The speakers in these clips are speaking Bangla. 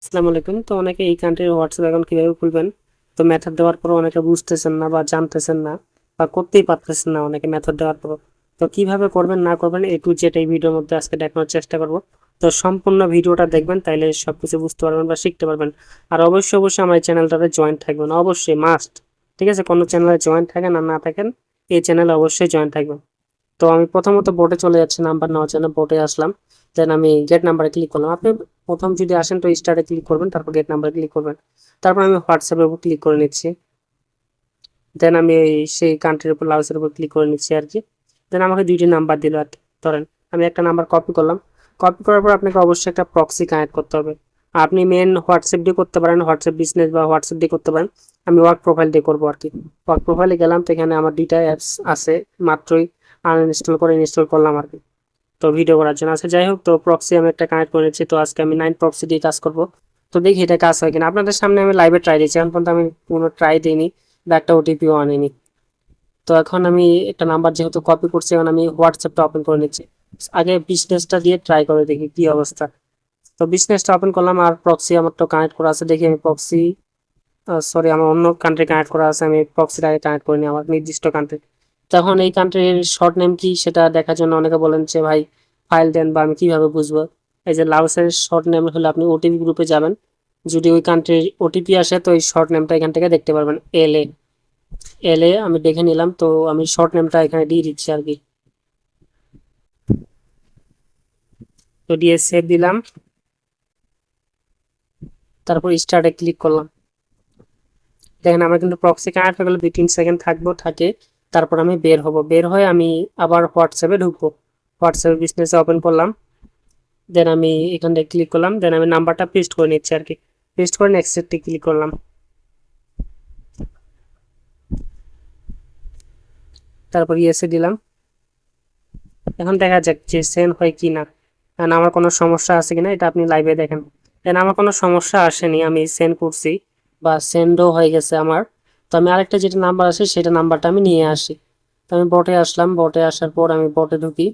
আসসালামু আলাইকুম। তো অনেকে এই কান্ট্রির হোয়াটসঅ্যাপ অ্যাকাউন্ট কিভাবে খুলবেন, তো মেথড দেওয়ার পর অনেকে বুঝতেছেন না বা জানতেছেন না বা করতেই পারতেছেন না অনেকে মেথড দেওয়ার পর। তো কিভাবে করবেন না করবেন এ টু জেড এই ভিডিওর মধ্যে আজকে দেখানোর চেষ্টা করব। তো সম্পূর্ণ ভিডিওটা দেখবেন, তাইলে সবকিছু বুঝতে পারবেন বা শিখতে পারবেন। আর অবশ্যই অবশ্যই আমার এই চ্যানেলটাতে জয়েন থাকবেন, অবশ্যই মাস্ট। ঠিক আছে, কোনো চ্যানেলে জয়েন থাকেন আর না থাকেন, এই চ্যানেলে অবশ্যই জয়েন থাকবেন। তো আমি প্রথমত বোর্ডে চলে যাচ্ছি, নাম্বার নেওয়ার জন্য বোর্ডে আসলাম। দেন আমি গেট নাম্বারে ক্লিক করলাম। আপনি প্রথম যদি আসেন তো স্টারে ক্লিক করবেন, তারপর গেট নাম্বারে ক্লিক করবেন। তারপর আমি হোয়াটসঅ্যাপের উপর ক্লিক করে নিচ্ছি। দেন আমি সেই কান্ট্রির উপর লাউসের উপর ক্লিক করে নিচ্ছি আর কি। দেন আমাকে দুইটি নাম্বার দিল আর কি। ধরেন আমি একটা নাম্বার কপি করলাম। কপি করার পর আপনাকে অবশ্যই একটা প্রক্সি কানেক্ট করতে হবে। আপনি মেন হোয়াটসঅ্যাপ দিয়ে করতে পারেন, হোয়াটসঅ্যাপ বিজনেস বা হোয়াটসঅ্যাপ দিয়ে করতে পারেন। আমি ওয়ার্ক প্রোফাইল দিয়ে করবো আর কি। ওয়ার্ক প্রোফাইলে গেলাম, তো এখানে আমার দুইটা অ্যাপস আছে, মাত্রই আনইনস্টল করে ইনস্টল করলাম আর কি। তো ভিডিও করার জন্য আছে, যাই হোক। তো প্রক্সি আমি একটা কানেক্ট করে নিচ্ছি। তো আজকে আমি 9 প্রক্সি দিয়ে কাজ করব। তো দেখি এটা কাজ হয় কিনা। আপনাদের সামনে আমি লাইভে ট্রাই দিয়েছি, এখন পর্যন্ত আমি কোনো ট্রাই দিইনি বা একটা ওটিপিও আনিনি। তো এখন আমি একটা নাম্বার যেহেতু কপি করছি, এখন আমি হোয়াটসঅ্যাপটা ওপেন করে নিচ্ছি। আগে বিজনেসটা দিয়ে ট্রাই করে দেখি কি অবস্থা। তো বিজনেসটা ওপেন করলাম, আর প্রক্সি আমার তো কানেক্ট করা আছে। দেখি আমি প্রক্সি, সরি, আমার অন্য কান্ট্রি কানেক্ট করা আছে, আমি প্রক্সির আগে কানেক্ট করিনি আমার নির্দিষ্ট কান্ট্রি। তখন এই কান্ট্রির শর্ট নেম কি সেটা দেখার জন্য অনেকে বলেন যে ভাই ফাইল দেন, বা আমি কিভাবে বুঝবো। এই যে লাউসের শর্ট নেম হলে আপনি ওটিপি গ্রুপে যাবেন, যদি ওই কান্ট্রির ওটিপি আসে তো এই শর্ট নেমটা এখান থেকে দেখতে পারবেন। এল এ, এল এ আমি দেখে নিলাম। তো আমি শর্ট নেমটা এখানে দিয়ে দিচ্ছি আর কি। তো দিয়ে সেভ দিলাম, তারপর স্টার্টে ক্লিক করলাম। দেখেন আমার কিন্তু প্রক্সি কানেক্ট হয়ে গেলে 2-3 সেকেন্ড থাকবো, থাকে। তারপর আমি বের হব, বের হয়ে আমি আবার হোয়াটসঅ্যাপে ঢুকবো। হোয়াটসঅ্যাপ বিজনেসে ওপেন করলাম। দেন আমি এখান থেকে ক্লিক করলাম। দেন আমি নাম্বারটা পেস্ট করে নিচ্ছি আর কি। পেস্ট করে নেক্সটে ক্লিক করলাম। তারপর ইয়েসে দিলাম। এখন দেখা যাক যে সেন্ড হয় কি না, কারণ আমার কোনো সমস্যা আছে কিনা এটা আপনি লাইভে দেখেন। দেন আমার কোনো সমস্যা আসেনি, আমি সেন্ড করছি বা সেন্ডও হয়ে গেছে আমার। তো আমি আরেকটা যেটা নাম্বার আছে সেটা নাম্বারটা আমি নিয়ে আসি। তো আমি বটে আসলাম, বটে আসার পর আমি বটে ঢুকি।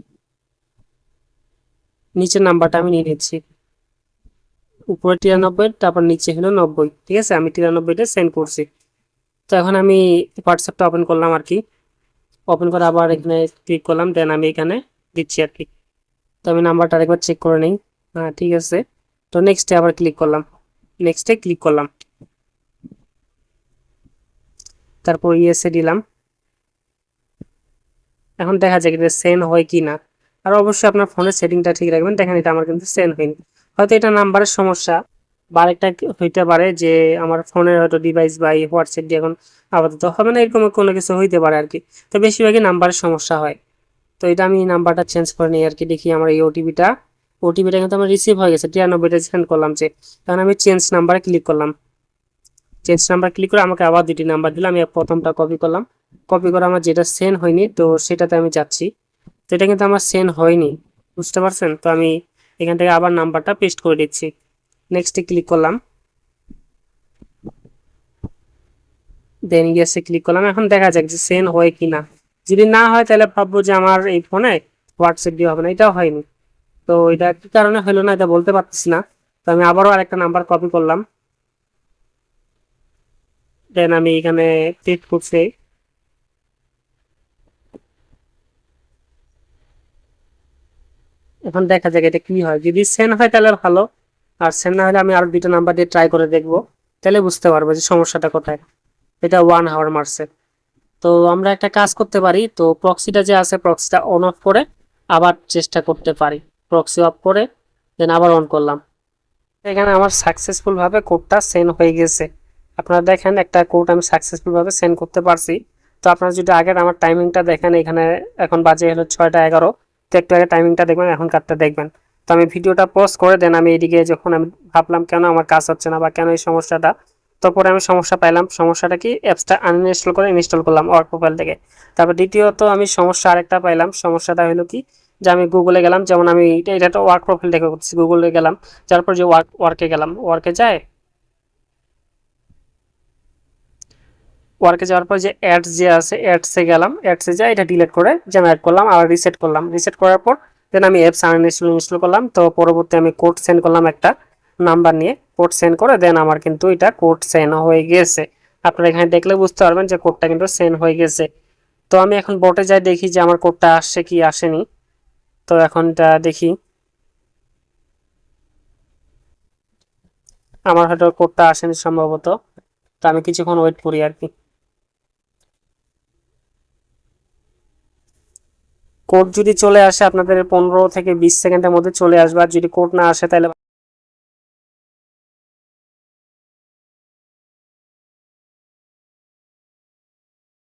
নিচের নাম্বারটা আমি নিয়ে নিচ্ছি, উপরে 93, তারপর নিচে হলো 90। ঠিক আছে, আমি 93টা সেন্ড করছি। তো এখন আমি হোয়াটসঅ্যাপটা ওপেন করলাম আর কি। ওপেন করে আবার এখানে ক্লিক করলাম। দেন আমি এখানে দিচ্ছি আর কি। তো আমি নাম্বারটা আরেকবার চেক করে নিই। হ্যাঁ, ঠিক আছে। তো নেক্সটে আবার ক্লিক করলাম, নেক্সটে ক্লিক করলাম। তারপর ইয়েসে দিলাম। এখন দেখা যায় এটা সেন্ড হয় কি না। আর অবশ্যই আপনার ফোনের সেটিংটা ঠিক রাখবেন। দেখেন এটা আমার কিন্তু সেন্ড হয়নি। হয়তো এটা নাম্বারের সমস্যা, বা আরেকটা হইতে পারে যে আমার ফোনের হয়তো ডিভাইস বা এই হোয়াটসঅ্যাপ দিয়ে এখন আপাতত হবে না, এরকম কোনো কিছু হইতে পারে আর কি। তো বেশিরভাগই নাম্বারের সমস্যা হয়। তো এটা আমি নাম্বারটা চেঞ্জ করে নিই আর কি। দেখি আমার এই ওটিপিটা কিন্তু আমার রিসিভ হয়ে গেছে, 93টা সেন্ড করলাম যে। তখন আমি চেঞ্জ নাম্বারে ক্লিক করলাম। চেঞ্জ নাম্বার ক্লিক করে আমাকে আবার দুটি নাম্বার দিলাম। আমি প্রথমটা কপি করলাম, কপি করে আমার যেটা সেন্ড হয়নি তো সেটাতে আমি যাচ্ছি। তো এটা কিন্তু আমার সেন্ড হয়নি, বুঝতে পারছেন। তো আমি এখান থেকে আবার নাম্বারটা পেস্ট করে দিচ্ছি। নেক্সটে ক্লিক করলাম। দেন ইয়েসে ক্লিক করলাম। এখন দেখা যাক যে সেন্ড হয় কি না। যদি না হয় তাহলে ভাববো যে আমার এই ফোনে হোয়াটসঅ্যাপ দিয়ে হবে না, এটাও হয়নি। তো এটা কি কারণে হলো না এটা বলতে পারতেছি না। তো আমি আবারও আরেকটা নাম্বার কপি করলাম। দেন আমি এখানে পেস্ট করছি। এখন দেখা যাক এটা কি হয়। যদি সেন্ড হয় তাহলে ভালো, আর সেন্ড না হলে আমি আরো দুইটা নাম্বার দিয়ে ট্রাই করে দেখবো, তাহলে বুঝতে পারবো যে সমস্যাটা কোথায়। এটা 1 আওয়ার মারছে। তো আমরা একটা কাজ করতে পারি, তো প্রক্সিটা যে আছে প্রক্সিটা অন অফ করে আবার চেষ্টা করতে পারি। প্রক্সি অফ করে দেন আবার অন করলাম। এখানে আমার সাকসেসফুল ভাবে কোডটা সেন্ড হয়ে গেছে। আপনারা দেখেন একটা কোড আমি সাকসেসফুল ভাবে সেন্ড করতে পারছি। তো আপনারা যদি আগের আমার টাইমিংটা দেখেন, এখানে এখন বাজে হলো 6টা 11। তো একটু আগে টাইমিংটা দেখবেন, এখনকারটা দেখবেন। তো আমি ভিডিওটা পজ করে দেন আমি এদিকে যখন আমি ভাবলাম কেন আমার কাজ হচ্ছে না বা কেন এই সমস্যাটা। তারপরে আমি সমস্যা পাইলাম। সমস্যাটা কি, অ্যাপসটা আনইনস্টল করে ইনস্টল করলাম ওয়ার্ক প্রোফাইল থেকে। তারপর দ্বিতীয়ত আমি সমস্যা আরেকটা পাইলাম। সমস্যাটা হলো কি, যে আমি গুগলে গেলাম, যেমন আমি এটা তো ওয়ার্ক প্রোফাইল থেকে করছি, গুগলে গেলাম। তারপর যে ওয়ার্কে গেলাম, ওয়ার্কে যাওয়ার পর যে অ্যাডস যে আছে অ্যাডসে গেলাম, অ্যাডসে যাই এটা ডিলিট করে জেনারেট করলাম, আবার রিসেট করলাম। রিসেট করার পর দেন আমি অ্যাপস আনইনস্টল করলাম। তো পরবর্তী আমি কোড সেন্ড করলাম একটা, নাম্বার নিয়ে কোড সেন্ড করে দেন আমার কিন্তু এটা কোড সেন্ড হয়ে গেছে। আপনারা এখানে দেখলে বুঝতে পারবেন যে কোডটা কিন্তু সেন্ড হয়ে গেছে। তো আমি এখন বটে যাই দেখি যে আমার কোডটা আসছে কি আসেনি। তো এখন এটা দেখি, আমার হয়তো কোডটা আসেনি সম্ভবত। তো আমি কিছুক্ষণ ওয়েট করি আর কি। কোড যদি চলে আসে আপনাদের 15 থেকে 20 সেকেন্ডের মধ্যে চলে আসবে, আর যদি কোড না আসে তাহলে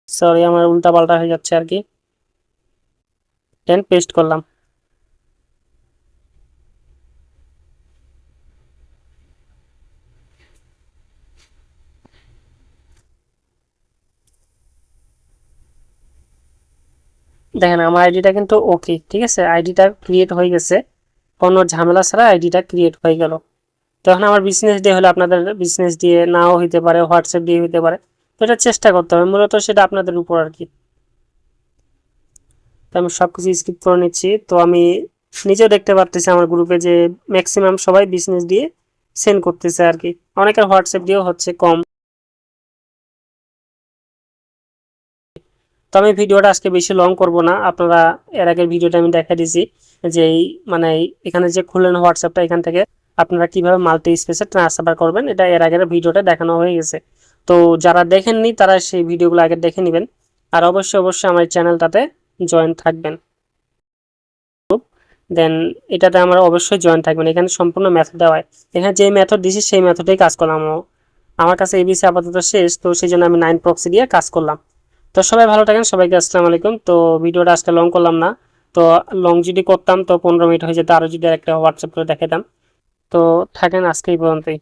সরি আমার উল্টা পাল্টা হয়ে যাচ্ছে আর কি। দেন পেস্ট করলাম। দেখেন আমার আইডিটা কিন্তু ওকে, ঠিক আছে, আইডিটা ক্রিয়েট হয়ে গেছে, কোনো ঝামেলা ছাড়া আইডিটা ক্রিয়েট হয়ে গেল। তো এখন আমার বিজনেস ডে হলে আপনাদের বিজনেস দিয়ে নাও হইতে পারে, হোয়াটসঅ্যাপ দিয়ে হইতে পারে। তো এটা চেষ্টা করতে হবে, মূলত সেটা আপনাদের উপর আর কি। তো আমি সব কিছু স্কিপ করে নিচ্ছি। তো আমি নিজেও দেখতে পারতেছি আমার গ্রুপে যে ম্যাক্সিমাম সবাই বিজনেস দিয়ে সেন্ড করতেছে আর কি, অনেকের হোয়াটসঅ্যাপ দিয়েও হচ্ছে কম। তো আমি ভিডিওটা আজকে বেশি লং করব না, আপনারা এর আগের ভিডিওটা আমি দেখা দিয়েছি যে মানে এখানে যে খুললেন হোয়াটসঅ্যাপটা, এখান থেকে আপনারা কিভাবে মাল্টি স্পেসে ট্রান্সফার করবেন এটা এর আগের ভিডিওটা দেখানো হয়ে গেছে। তো যারা দেখেননি তারা সেই ভিডিওগুলো আগে দেখে নেবেন। আর অবশ্যই অবশ্যই আমার চ্যানেলটাতে জয়েন থাকবেন। দেন এটাতে আমরা অবশ্যই জয়েন থাকবেন। এখানে সম্পূর্ণ মেথড দেওয়া হয়, এখানে যে মেথড দিছি সেই মেথডেই কাজ করলাম। আমার কাছে এবিসি আপাতত শেষ, তো সেই জন্য আমি 9 প্রক্সি দিয়ে কাজ করলাম। তো সবাই ভালো থাকেন, সবাইকে আসসালামু আলাইকুম। তো ভিডিওটা আজকে লং করলাম না, তো লং যদি করতাম তো 15 মিনিট হয়ে যেত, আরও যদি একটা হোয়াটসঅ্যাপ করে দেখাতাম। তো থাকেন আজকে এই পর্যন্তই।